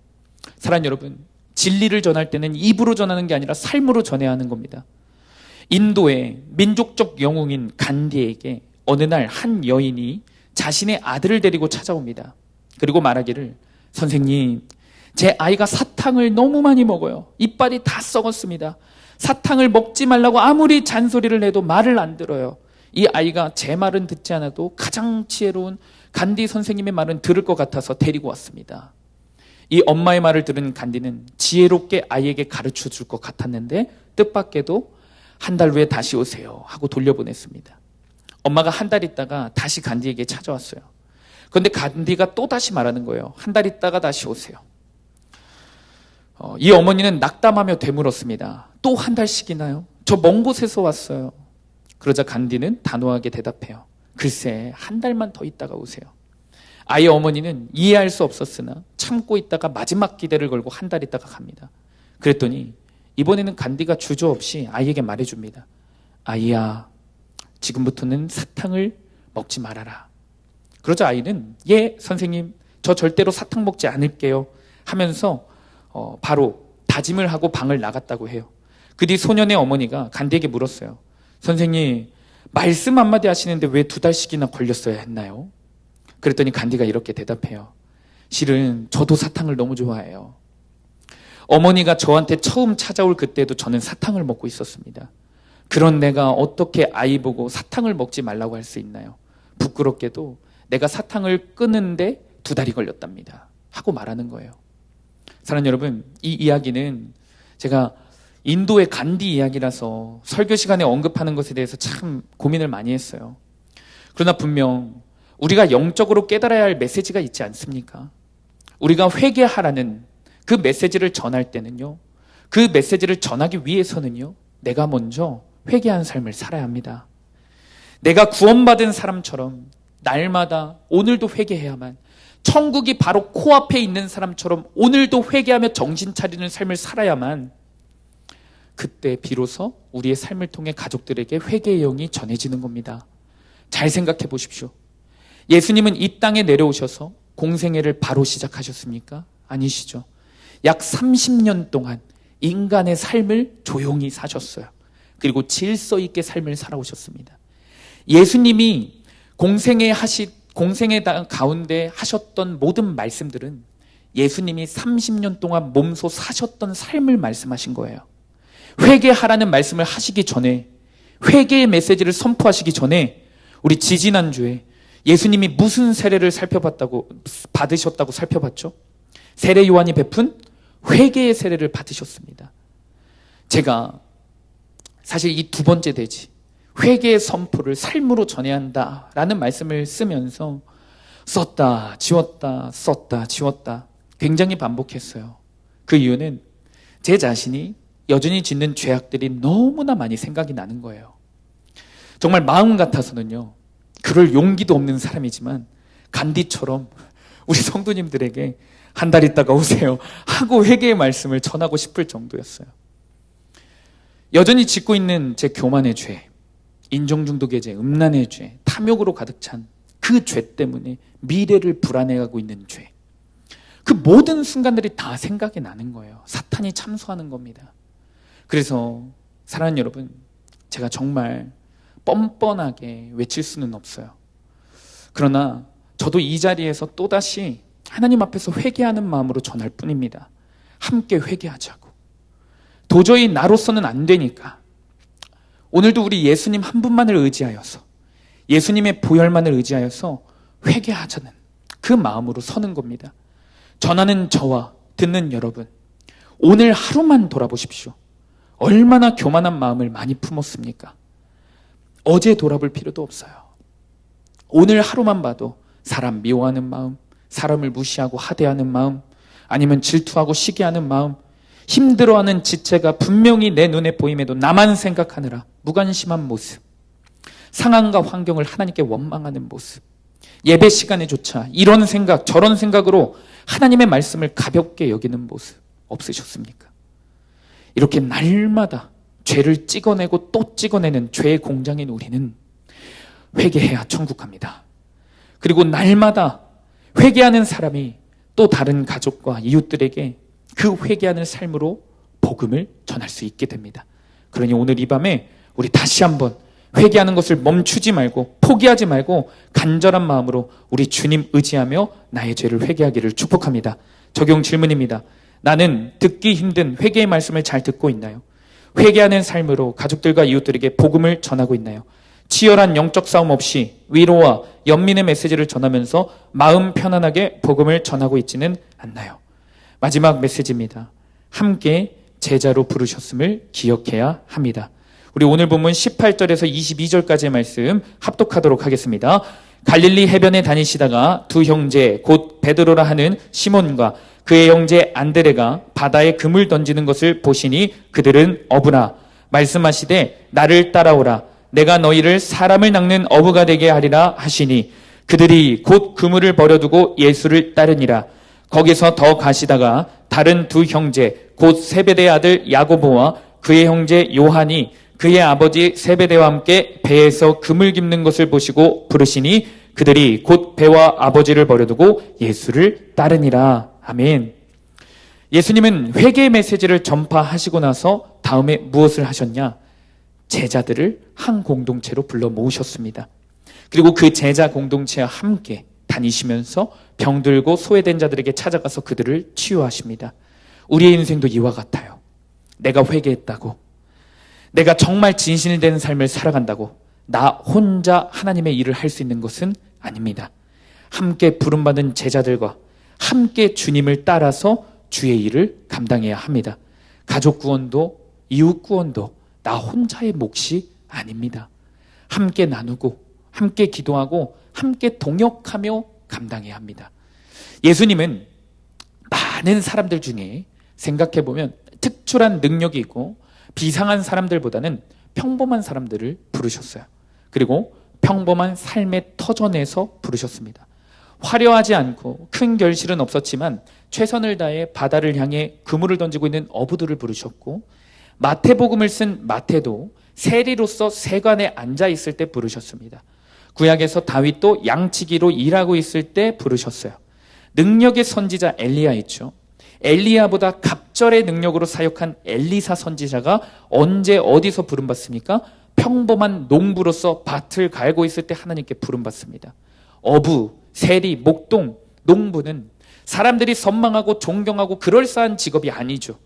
사랑하는 여러분, 진리를 전할 때는 입으로 전하는 게 아니라 삶으로 전해야 하는 겁니다. 인도의 민족적 영웅인 간디에게 어느 날 한 여인이 자신의 아들을 데리고 찾아옵니다. 그리고 말하기를, 선생님, 제 아이가 사탕을 너무 많이 먹어요. 이빨이 다 썩었습니다. 사탕을 먹지 말라고 아무리 잔소리를 해도 말을 안 들어요. 이 아이가 제 말은 듣지 않아도 가장 지혜로운 간디 선생님의 말은 들을 것 같아서 데리고 왔습니다. 이 엄마의 말을 들은 간디는 지혜롭게 아이에게 가르쳐 줄 것 같았는데 뜻밖에도 한 달 후에 다시 오세요 하고 돌려보냈습니다. 엄마가 한 달 있다가 다시 간디에게 찾아왔어요. 그런데 간디가 또 다시 말하는 거예요. 한 달 있다가 다시 오세요. 이 어머니는 낙담하며 되물었습니다. 또 한 달씩이나요? 저 먼 곳에서 왔어요. 그러자 간디는 단호하게 대답해요. 글쎄, 한 달만 더 있다가 오세요. 아이의 어머니는 이해할 수 없었으나 참고 있다가 마지막 기대를 걸고 한 달 있다가 갑니다. 그랬더니 이번에는 간디가 주저없이 아이에게 말해줍니다. 아이야, 지금부터는 사탕을 먹지 말아라. 그러자 아이는 예, 선생님, 저 절대로 사탕 먹지 않을게요 하면서 바로 다짐을 하고 방을 나갔다고 해요. 그 뒤 소년의 어머니가 간디에게 물었어요. 선생님, 말씀 한마디 하시는데 왜 2달씩이나 걸렸어야 했나요? 그랬더니 간디가 이렇게 대답해요. 실은 저도 사탕을 너무 좋아해요. 어머니가 저한테 처음 찾아올 그때도 저는 사탕을 먹고 있었습니다. 그런 내가 어떻게 아이 보고 사탕을 먹지 말라고 할 수 있나요? 부끄럽게도 내가 사탕을 끊는데 2달이 걸렸답니다 하고 말하는 거예요. 사랑하는 여러분, 이 이야기는 제가 인도의 간디 이야기라서 설교 시간에 언급하는 것에 대해서 참 고민을 많이 했어요. 그러나 분명 우리가 영적으로 깨달아야 할 메시지가 있지 않습니까? 우리가 회개하라는 그 메시지를 전할 때는요, 그 메시지를 전하기 위해서는요, 내가 먼저 회개한 삶을 살아야 합니다. 내가 구원받은 사람처럼 날마다 오늘도 회개해야만, 천국이 바로 코앞에 있는 사람처럼 오늘도 회개하며 정신 차리는 삶을 살아야만, 그때 비로소 우리의 삶을 통해 가족들에게 회개의 영이 전해지는 겁니다. 잘 생각해 보십시오. 예수님은 이 땅에 내려오셔서 공생애를 바로 시작하셨습니까? 아니시죠. 약 30년 동안 인간의 삶을 조용히 사셨어요. 그리고 질서 있게 삶을 살아오셨습니다. 예수님이 공생애 가운데 하셨던 모든 말씀들은 예수님이 30년 동안 몸소 사셨던 삶을 말씀하신 거예요. 회개하라는 말씀을 하시기 전에, 회개의 메시지를 선포하시기 전에 우리 지지난주에 예수님이 무슨 세례를 받으셨다고 살펴봤죠? 세례 요한이 베푼 회개의 세례를 받으셨습니다. 제가 사실 이 두 번째 대지, 회개의 선포를 삶으로 전해야 한다라는 말씀을 쓰면서 썼다 지웠다 썼다 지웠다 굉장히 반복했어요. 그 이유는 제 자신이 여전히 짓는 죄악들이 너무나 많이 생각이 나는 거예요. 정말 마음 같아서는요, 그럴 용기도 없는 사람이지만 간디처럼 우리 성도님들에게 한 달 있다가 오세요 하고 회개의 말씀을 전하고 싶을 정도였어요. 여전히 짓고 있는 제 교만의 죄, 인정중독의 죄, 음란의 죄, 탐욕으로 가득 찬 그 죄 때문에 미래를 불안해하고 있는 죄, 그 모든 순간들이 다 생각이 나는 거예요. 사탄이 참소하는 겁니다. 그래서 사랑하는 여러분, 제가 정말 뻔뻔하게 외칠 수는 없어요. 그러나 저도 이 자리에서 또다시 하나님 앞에서 회개하는 마음으로 전할 뿐입니다. 함께 회개하자고. 도저히 나로서는 안 되니까 오늘도 우리 예수님 한 분만을 의지하여서, 예수님의 보혈만을 의지하여서 회개하자는 그 마음으로 서는 겁니다. 전하는 저와 듣는 여러분, 오늘 하루만 돌아보십시오. 얼마나 교만한 마음을 많이 품었습니까? 어제 돌아볼 필요도 없어요. 오늘 하루만 봐도 사람 미워하는 마음, 사람을 무시하고 하대하는 마음, 아니면 질투하고 시기하는 마음, 힘들어하는 지체가 분명히 내 눈에 보임에도 나만 생각하느라 무관심한 모습, 상황과 환경을 하나님께 원망하는 모습, 예배 시간에조차 이런 생각 저런 생각으로 하나님의 말씀을 가볍게 여기는 모습 없으셨습니까? 이렇게 날마다 죄를 찍어내고 또 찍어내는 죄의 공장인 우리는 회개해야 천국 갑니다. 그리고 날마다 회개하는 사람이 또 다른 가족과 이웃들에게 그 회개하는 삶으로 복음을 전할 수 있게 됩니다. 그러니 오늘 이 밤에 우리 다시 한번 회개하는 것을 멈추지 말고 포기하지 말고 간절한 마음으로 우리 주님 의지하며 나의 죄를 회개하기를 축복합니다. 적용 질문입니다. 나는 듣기 힘든 회개의 말씀을 잘 듣고 있나요? 회개하는 삶으로 가족들과 이웃들에게 복음을 전하고 있나요? 치열한 영적 싸움 없이 위로와 연민의 메시지를 전하면서 마음 편안하게 복음을 전하고 있지는 않나요? 마지막 메시지입니다. 함께 제자로 부르셨음을 기억해야 합니다. 우리 오늘 본문 18절에서 22절까지의 말씀 합독하도록 하겠습니다. 갈릴리 해변에 다니시다가 두 형제 곧 베드로라 하는 시몬과 그의 형제 안드레가 바다에 금을 던지는 것을 보시니 그들은 어부라. 말씀하시되 나를 따라오라. 내가 너희를 사람을 낚는 어부가 되게 하리라 하시니 그들이 곧 그물을 버려두고 예수를 따르니라. 거기서 더 가시다가 다른 두 형제 곧 세베대의 아들 야고보와 그의 형제 요한이 그의 아버지 세베대와 함께 배에서 금을 깁는 것을 보시고 부르시니 그들이 곧 배와 아버지를 버려두고 예수를 따르니라. 아멘. 예수님은 회개의 메시지를 전파하시고 나서 다음에 무엇을 하셨냐? 제자들을 한 공동체로 불러 모으셨습니다. 그리고 그 제자 공동체와 함께 다니시면서 병들고 소외된 자들에게 찾아가서 그들을 치유하십니다. 우리의 인생도 이와 같아요. 내가 회개했다고, 내가 정말 진실이 되는 삶을 살아간다고 나 혼자 하나님의 일을 할 수 있는 것은 아닙니다. 함께 부름받은 제자들과 함께 주님을 따라서 주의 일을 감당해야 합니다. 가족 구원도 이웃 구원도 나 혼자의 몫이 아닙니다. 함께 나누고 함께 기도하고 함께 동역하며 감당해야 합니다. 예수님은 많은 사람들 중에 생각해보면 특출한 능력이 있고 비상한 사람들보다는 평범한 사람들을 부르셨어요. 그리고 평범한 삶의 터전에서 부르셨습니다. 화려하지 않고 큰 결실은 없었지만 최선을 다해 바다를 향해 그물을 던지고 있는 어부들을 부르셨고, 마태복음을 쓴 마태도 세리로서 세관에 앉아 있을 때 부르셨습니다. 구약에서 다윗도 양치기로 일하고 있을 때 부르셨어요. 능력의 선지자 엘리야 있죠. 엘리야보다 갑절의 능력으로 사역한 엘리사 선지자가 언제 어디서 부름받습니까? 평범한 농부로서 밭을 갈고 있을 때 하나님께 부름받습니다. 어부, 세리, 목동, 농부는 사람들이 선망하고 존경하고 그럴싸한 직업이 아니죠.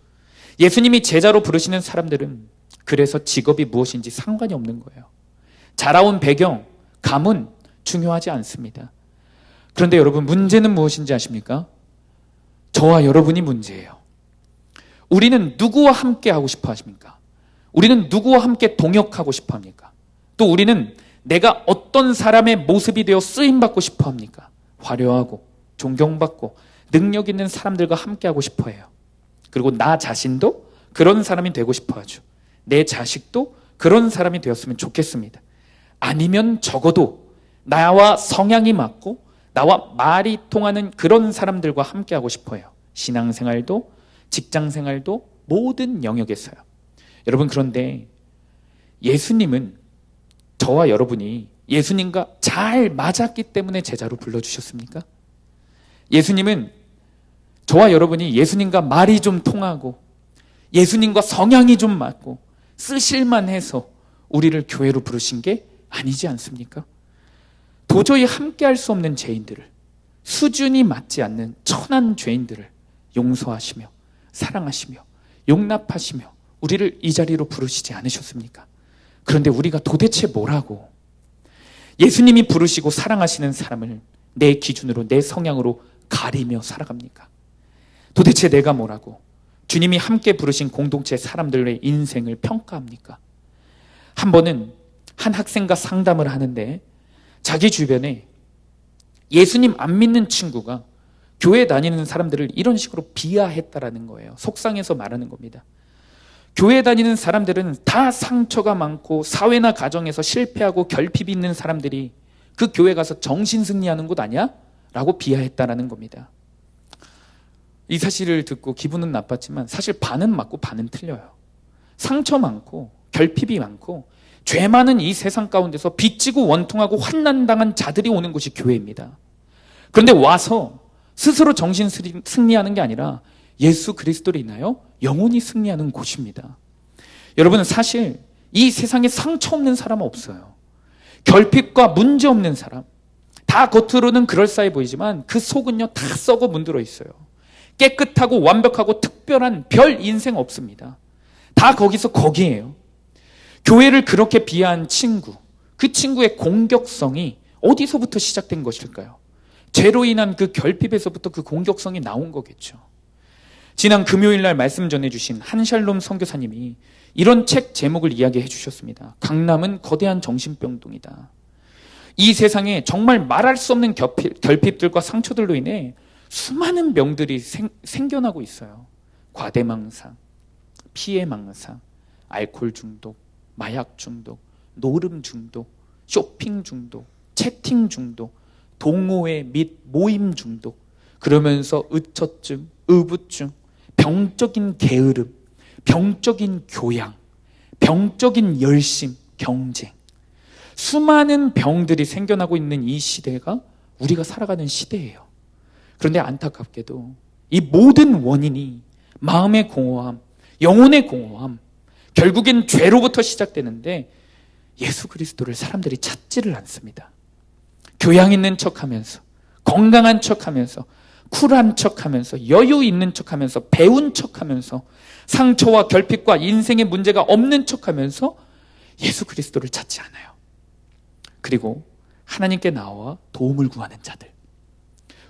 예수님이 제자로 부르시는 사람들은 그래서 직업이 무엇인지 상관이 없는 거예요. 자라온 배경, 가문 중요하지 않습니다. 그런데 여러분, 문제는 무엇인지 아십니까? 저와 여러분이 문제예요. 우리는 누구와 함께 하고 싶어 하십니까? 우리는 누구와 함께 동역하고 싶어 합니까? 또 우리는 내가 어떤 사람의 모습이 되어 쓰임받고 싶어 합니까? 화려하고 존경받고 능력 있는 사람들과 함께 하고 싶어 해요. 그리고 나 자신도 그런 사람이 되고 싶어 하죠. 내 자식도 그런 사람이 되었으면 좋겠습니다. 아니면 적어도 나와 성향이 맞고 나와 말이 통하는 그런 사람들과 함께 하고 싶어 해요. 신앙생활도 직장생활도 모든 영역에서요. 여러분, 그런데 예수님은 저와 여러분이 예수님과 잘 맞았기 때문에 제자로 불러주셨습니까? 예수님은 저와 여러분이 예수님과 말이 좀 통하고 예수님과 성향이 좀 맞고 쓰실만해서 우리를 교회로 부르신 게 아니지 않습니까? 도저히 함께할 수 없는 죄인들을, 수준이 맞지 않는 천한 죄인들을 용서하시며 사랑하시며 용납하시며 우리를 이 자리로 부르시지 않으셨습니까? 그런데 우리가 도대체 뭐라고 예수님이 부르시고 사랑하시는 사람을 내 기준으로, 내 성향으로 가리며 살아갑니까? 도대체 내가 뭐라고 주님이 함께 부르신 공동체 사람들의 인생을 평가합니까? 한 번은 한 학생과 상담을 하는데 자기 주변에 예수님 안 믿는 친구가 교회 다니는 사람들을 이런 식으로 비하했다라는 거예요. 속상해서 말하는 겁니다. 교회 다니는 사람들은 다 상처가 많고 사회나 가정에서 실패하고 결핍이 있는 사람들이 그 교회 가서 정신 승리하는 곳 아니야? 라고 비하했다라는 겁니다. 이 사실을 듣고 기분은 나빴지만 사실 반은 맞고 반은 틀려요. 상처 많고 결핍이 많고 죄 많은 이 세상 가운데서 빚지고 원통하고 환난당한 자들이 오는 곳이 교회입니다. 그런데 와서 스스로 정신 승리하는 게 아니라 예수 그리스도를 인하여 영원히 승리하는 곳입니다. 여러분, 사실 이 세상에 상처 없는 사람은 없어요. 결핍과 문제 없는 사람, 다 겉으로는 그럴싸해 보이지만 그 속은요 다 썩어 문드러 있어요. 깨끗하고 완벽하고 특별한 별 인생 없습니다. 다 거기서 거기에요. 교회를 그렇게 비하한 친구, 그 친구의 공격성이 어디서부터 시작된 것일까요? 죄로 인한 그 결핍에서부터 그 공격성이 나온 거겠죠. 지난 금요일 날 말씀 전해주신 한샬롬 선교사님이 이런 책 제목을 이야기해 주셨습니다. 강남은 거대한 정신병동이다. 이 세상에 정말 말할 수 없는 결핍들과 상처들로 인해 수많은 병들이 생겨나고 있어요. 과대망상, 피해망상, 알코올 중독, 마약 중독, 노름 중독, 쇼핑 중독, 채팅 중독, 동호회 및 모임 중독, 그러면서 의처증, 의부증, 병적인 게으름, 병적인 교양, 병적인 열심, 경쟁, 수많은 병들이 생겨나고 있는 이 시대가 우리가 살아가는 시대예요. 그런데 안타깝게도 이 모든 원인이 마음의 공허함, 영혼의 공허함, 결국엔 죄로부터 시작되는데 예수 그리스도를 사람들이 찾지를 않습니다. 교양 있는 척하면서, 건강한 척하면서, 쿨한 척하면서, 여유 있는 척하면서, 배운 척하면서, 상처와 결핍과 인생의 문제가 없는 척하면서 예수 그리스도를 찾지 않아요. 그리고 하나님께 나와 도움을 구하는 자들,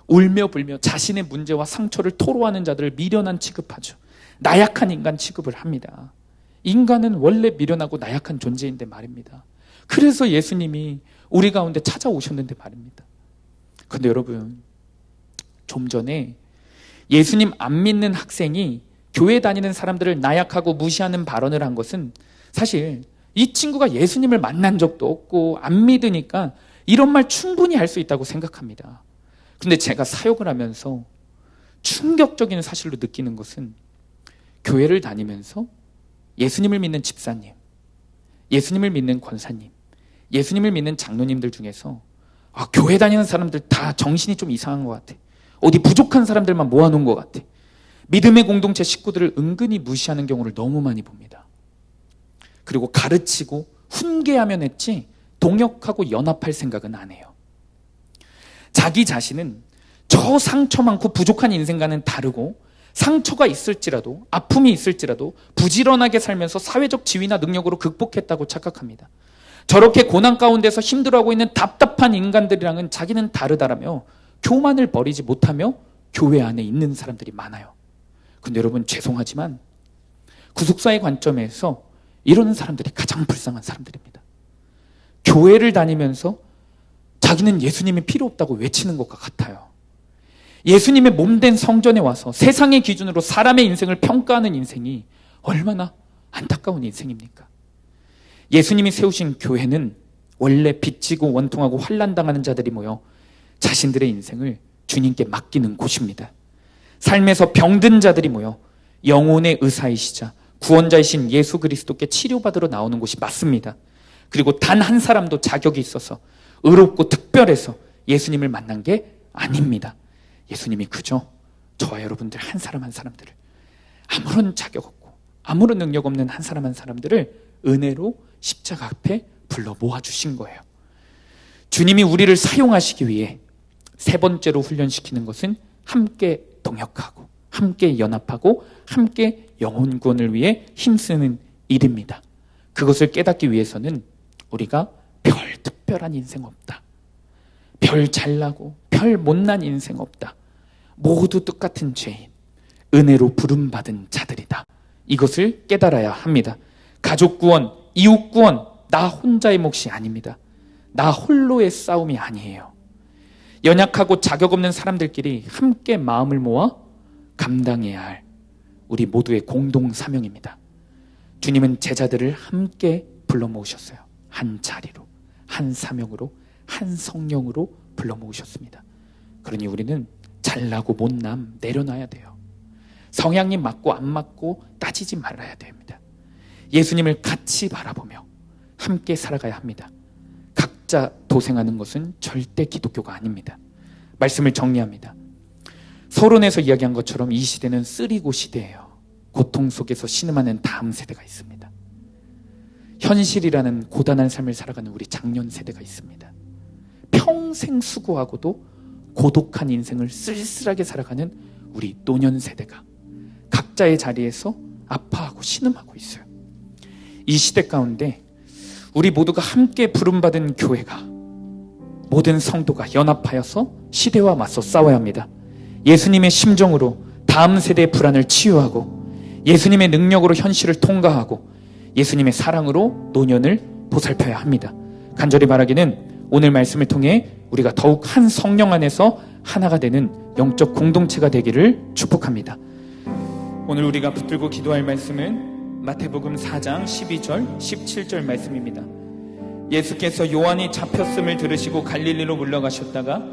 울며 불며 자신의 문제와 상처를 토로하는 자들을 미련한 취급하죠. 나약한 인간 취급을 합니다. 인간은 원래 미련하고 나약한 존재인데 말입니다. 그래서 예수님이 우리 가운데 찾아오셨는데 말입니다. 그런데 여러분, 좀 전에 예수님 안 믿는 학생이 교회 다니는 사람들을 나약하고 무시하는 발언을 한 것은 사실 이 친구가 예수님을 만난 적도 없고 안 믿으니까 이런 말 충분히 할 수 있다고 생각합니다. 그런데 제가 사역을 하면서 충격적인 사실로 느끼는 것은 교회를 다니면서 예수님을 믿는 집사님, 예수님을 믿는 권사님, 예수님을 믿는 장로님들 중에서 교회 다니는 사람들 다 정신이 좀 이상한 것 같아. 어디 부족한 사람들만 모아놓은 것 같아. 믿음의 공동체 식구들을 은근히 무시하는 경우를 너무 많이 봅니다. 그리고 가르치고 훈계하면 했지 동역하고 연합할 생각은 안 해요. 자기 자신은 저 상처 많고 부족한 인생과는 다르고 상처가 있을지라도 아픔이 있을지라도 부지런하게 살면서 사회적 지위나 능력으로 극복했다고 착각합니다. 저렇게 고난 가운데서 힘들어하고 있는 답답한 인간들이랑은 자기는 다르다라며 교만을 버리지 못하며 교회 안에 있는 사람들이 많아요. 근데 여러분, 죄송하지만 구속사의 관점에서 이런 사람들이 가장 불쌍한 사람들입니다. 교회를 다니면서 자기는 예수님이 필요 없다고 외치는 것과 같아요. 예수님의 몸된 성전에 와서 세상의 기준으로 사람의 인생을 평가하는 인생이 얼마나 안타까운 인생입니까? 예수님이 세우신 교회는 원래 빚지고 원통하고 환난당하는 자들이 모여 자신들의 인생을 주님께 맡기는 곳입니다. 삶에서 병든 자들이 모여 영혼의 의사이시자 구원자이신 예수 그리스도께 치료받으러 나오는 곳이 맞습니다. 그리고 단 한 사람도 자격이 있어서 의롭고 특별해서 예수님을 만난 게 아닙니다. 예수님이 그저 저와 여러분들 한 사람 한 사람들을, 아무런 자격 없고 아무런 능력 없는 한 사람 한 사람들을 은혜로 십자가 앞에 불러 모아주신 거예요. 주님이 우리를 사용하시기 위해 세 번째로 훈련시키는 것은 함께 동역하고 함께 연합하고 함께 영혼 구원을 위해 힘쓰는 일입니다. 그것을 깨닫기 위해서는 우리가 별 특별한 인생 없다, 별 잘나고 별 못난 인생 없다, 모두 똑같은 죄인, 은혜로 부름받은 자들이다, 이것을 깨달아야 합니다. 가족 구원, 이웃 구원, 나 혼자의 몫이 아닙니다. 나 홀로의 싸움이 아니에요. 연약하고 자격 없는 사람들끼리 함께 마음을 모아 감당해야 할 우리 모두의 공동 사명입니다. 주님은 제자들을 함께 불러 모으셨어요. 한 자리로, 한 사명으로, 한 성령으로 불러 모으셨습니다. 그러니 우리는 잘나고 못남 내려놔야 돼요. 성향이 맞고 안 맞고 따지지 말아야 됩니다. 예수님을 같이 바라보며 함께 살아가야 합니다. 각자 도생하는 것은 절대 기독교가 아닙니다. 말씀을 정리합니다. 서론에서 이야기한 것처럼 이 시대는 쓰리고 시대예요. 고통 속에서 신음하는 다음 세대가 있습니다. 현실이라는 고단한 삶을 살아가는 우리 장년 세대가 있습니다. 평생 수고하고도 고독한 인생을 쓸쓸하게 살아가는 우리 노년 세대가 각자의 자리에서 아파하고 신음하고 있어요. 이 시대 가운데 우리 모두가 함께 부름받은 교회가, 모든 성도가 연합하여서 시대와 맞서 싸워야 합니다. 예수님의 심정으로 다음 세대의 불안을 치유하고, 예수님의 능력으로 현실을 통과하고, 예수님의 사랑으로 노년을 보살펴야 합니다. 간절히 바라기는 오늘 말씀을 통해 우리가 더욱 한 성령 안에서 하나가 되는 영적 공동체가 되기를 축복합니다. 오늘 우리가 붙들고 기도할 말씀은 마태복음 4장 12절 17절 말씀입니다. 예수께서 요한이 잡혔음을 들으시고 갈릴리로 물러가셨다가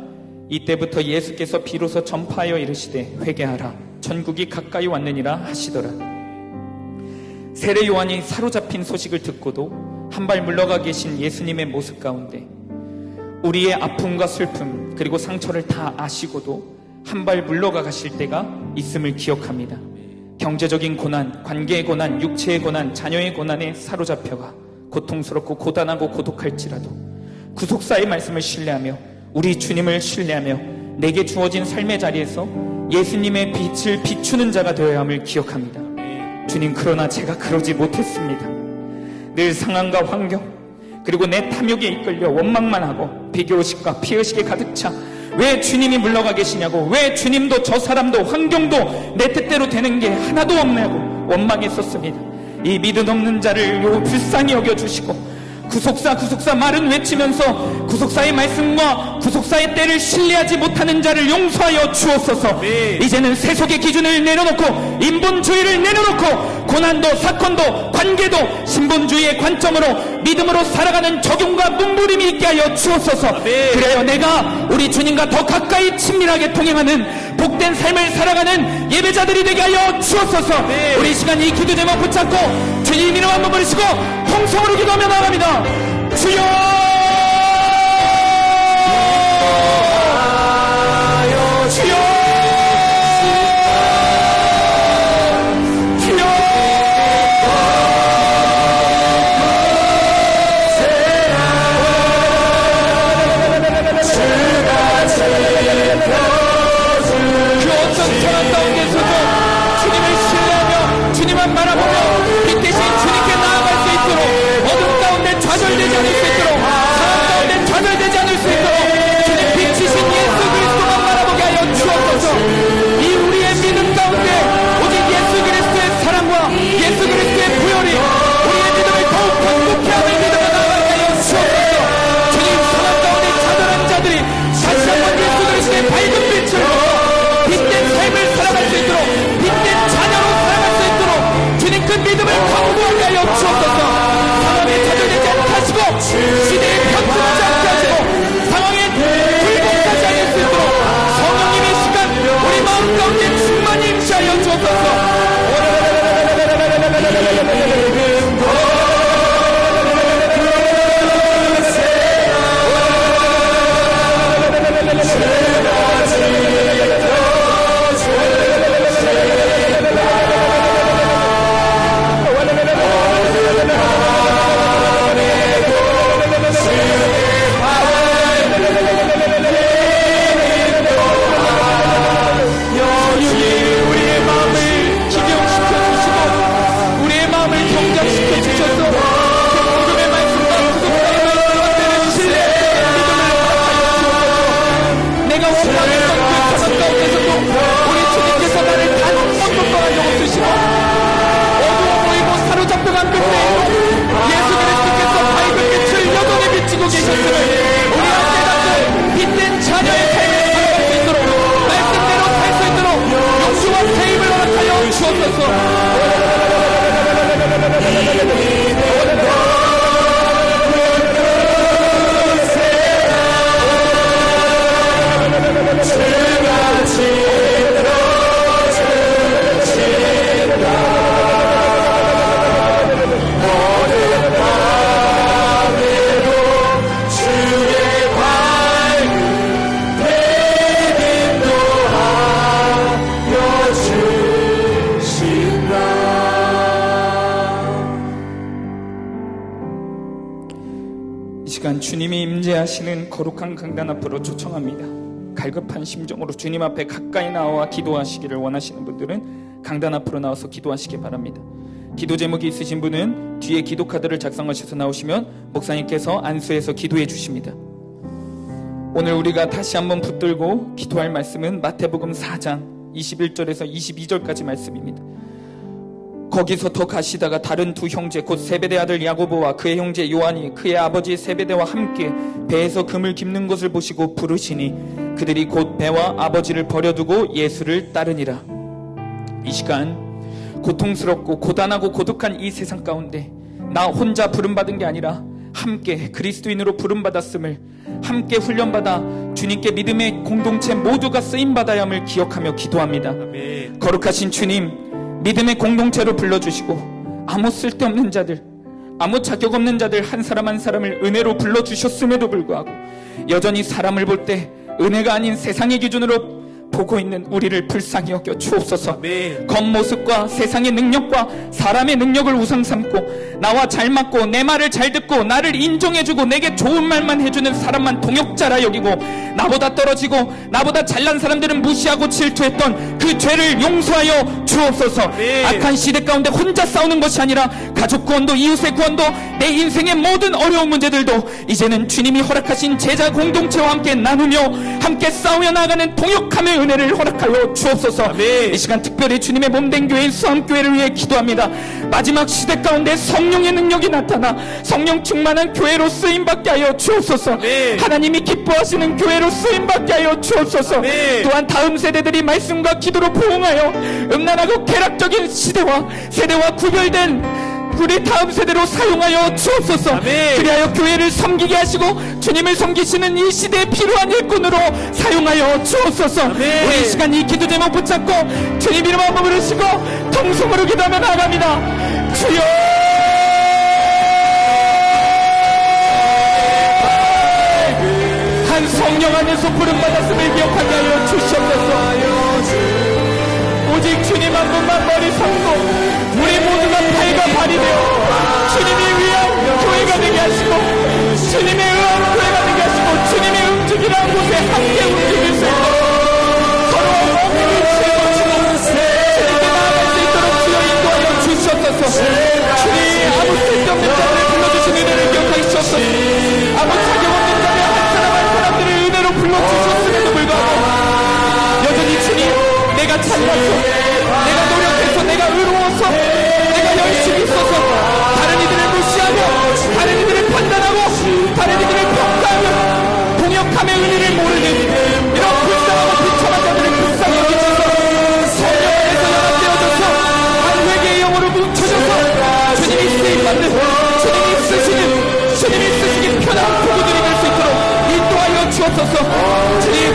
이때부터 예수께서 비로소 전파하여 이르시되 회개하라, 천국이 가까이 왔느니라 하시더라. 세례 요한이 사로잡힌 소식을 듣고도 한 발 물러가 계신 예수님의 모습 가운데 우리의 아픔과 슬픔 그리고 상처를 다 아시고도 한 발 물러가 가실 때가 있음을 기억합니다. 경제적인 고난, 관계의 고난, 육체의 고난, 자녀의 고난에 사로잡혀가 고통스럽고 고단하고 고독할지라도 구속사의 말씀을 신뢰하며 우리 주님을 신뢰하며 내게 주어진 삶의 자리에서 예수님의 빛을 비추는 자가 되어야 함을 기억합니다. 주님, 그러나 제가 그러지 못했습니다. 늘 상황과 환경 그리고 내 탐욕에 이끌려 원망만 하고 비교의식과 피의식에 가득 차 왜 주님이 물러가 계시냐고, 왜 주님도 저 사람도 환경도 내 뜻대로 되는 게 하나도 없냐고 원망했었습니다. 이 믿음 없는 자를 불쌍히 여겨주시고 구속사 말은 외치면서 구속사의 말씀과 구속사의 때를 신뢰하지 못하는 자를 용서하여 주옵소서. 이제는 세속의 기준을 내려놓고 인본주의를 내려놓고 고난도 사건도 관계도 신본주의의 관점으로 믿음으로 살아가는 적용과 눈부림이 있게 하여 주옵소서. 그래요, 내가 우리 주님과 더 가까이 친밀하게 동행하는 복된 삶을 살아가는 예배자들이 되게 하여 주옵소서. 우리 시간 이 기도 제목 붙잡고 주님 이름 한번 부르시고 통성으로 기도하며 나아갑니다. 주여, 주여, 바라보며 빛 대신 주님께 나아갈 수 있도록 어둠 가운데 좌절되지 않을 수 있도록 시간 주님이 임재하시는 거룩한 강단 앞으로 초청합니다. 갈급한 심정으로 주님 앞에 가까이 나와 기도하시기를 원하시는 분들은 강단 앞으로 나와서 기도하시기 바랍니다. 기도 제목이 있으신 분은 뒤에 기도 카드를 작성하셔서 나오시면 목사님께서 안수해서 기도해 주십니다. 오늘 우리가 다시 한번 붙들고 기도할 말씀은 마태복음 4장 21절에서 22절까지 말씀입니다. 거기서 더 가시다가 다른 두 형제 곧 세베대 아들 야고보와 그의 형제 요한이 그의 아버지 세베대와 함께 배에서 금을 깁는 것을 보시고 부르시니 그들이 곧 배와 아버지를 버려두고 예수를 따르니라. 이 시간 고통스럽고 고단하고 고독한 이 세상 가운데 나 혼자 부름받은 게 아니라 함께 그리스도인으로 부름받았음을, 함께 훈련받아 주님께 믿음의 공동체 모두가 쓰임받아야 함을 기억하며 기도합니다. 아멘. 거룩하신 주님, 믿음의 공동체로 불러주시고 아무 쓸데없는 자들, 아무 자격 없는 자들 한 사람 한 사람을 은혜로 불러주셨음에도 불구하고 여전히 사람을 볼 때 은혜가 아닌 세상의 기준으로 보고 있는 우리를 불쌍히 여겨 주옵소서. 아멘. 겉모습과 세상의 능력과 사람의 능력을 우상 삼고 나와 잘 맞고 내 말을 잘 듣고 나를 인정해주고 내게 좋은 말만 해주는 사람만 동역자라 여기고 나보다 떨어지고 나보다 잘난 사람들은 무시하고 질투했던 그 죄를 용서하여 주옵소서. 아멘. 악한 시대 가운데 혼자 싸우는 것이 아니라 가족 구원도 이웃의 구원도 내 인생의 모든 어려운 문제들도 이제는 주님이 허락하신 제자 공동체와 함께 나누며 함께 싸우며 나아가는 동역함의 은혜를 허락하여 주옵소서. 아멘. 이 시간 특별히 주님의 몸된 교회인 수암교회를 위해 기도합니다. 마지막 시대 가운데 성령의 능력이 나타나 성령 충만한 교회로 쓰임받게 하여 주옵소서. 아멘. 하나님이 기뻐하시는 교회로 쓰임받게 하여 주옵소서. 아멘. 또한 다음 세대들이 말씀과 기도로 부흥하여 음란하고 쾌락적인 세대와 구별된 우리 다음 세대로 사용하여 주옵소서. 아멘. 그리하여 교회를 섬기게 하시고 주님을 섬기시는 이 시대에 필요한 일꾼으로 사용하여 주옵소서. 아멘. 우리 이 시간 이 기도 제목 붙잡고 주님 이름 한번 부르시고 통성으로 기도하며 나아갑니다. 주여, 한 성령 안에서 부름받았음을 기억하게 하여 주시옵소서. 오직 주님 한 분만 머리 삼고 우리 모두가 팔과 발이 되어 주님이 위한 교회가 되게 하시고 주님의 의한 교회가 되게 하시고 주님의 움직이라는 곳에 함께 움직일 수 있도록 서로와 몸을 짊어지고 주님께 나아갈 수 있도록 주여 인도하여 주시옵소서. 주님 아무 쓸데없는 자들을 불러주신 은혜를 기억하시옵소서. 아무 자격 없는 자들 한 사람 한 사람들을 은혜로 불러주셨음에도 불구하고 여전히 주님 내가 잘났어, 내가 노력해서, 내가 의로워서, 내가 열심히 있어서 다른 이들을 무시하며 다른 이들을 판단하고 다른 이들을 평가하며 동역함의 의미를 모르는 이런 불쌍하고 비참한 자들을 불쌍히 여기셔서 성령 안에서 연합되어져서 한 회개의 영으로 뭉쳐져서 주님이 쓰임받는, 주님이 쓰시기 편한 부부들이 될 수 있도록 인도하여 주옵소서. 주님의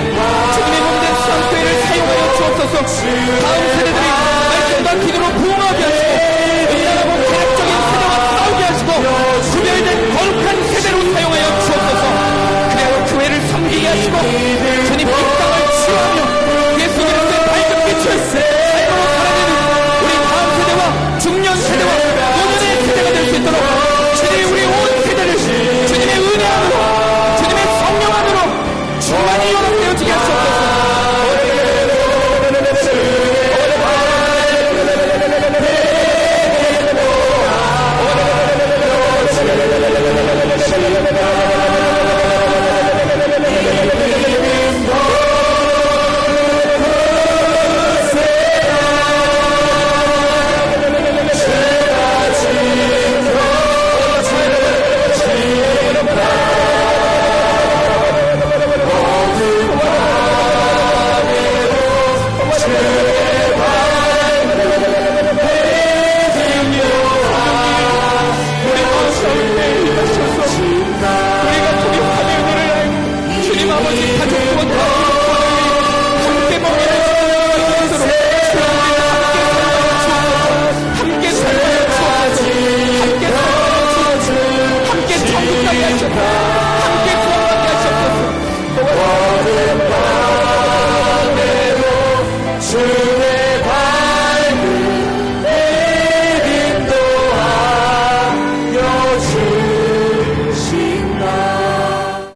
몸된 수양교회를 사용하여 주옵소서. 다음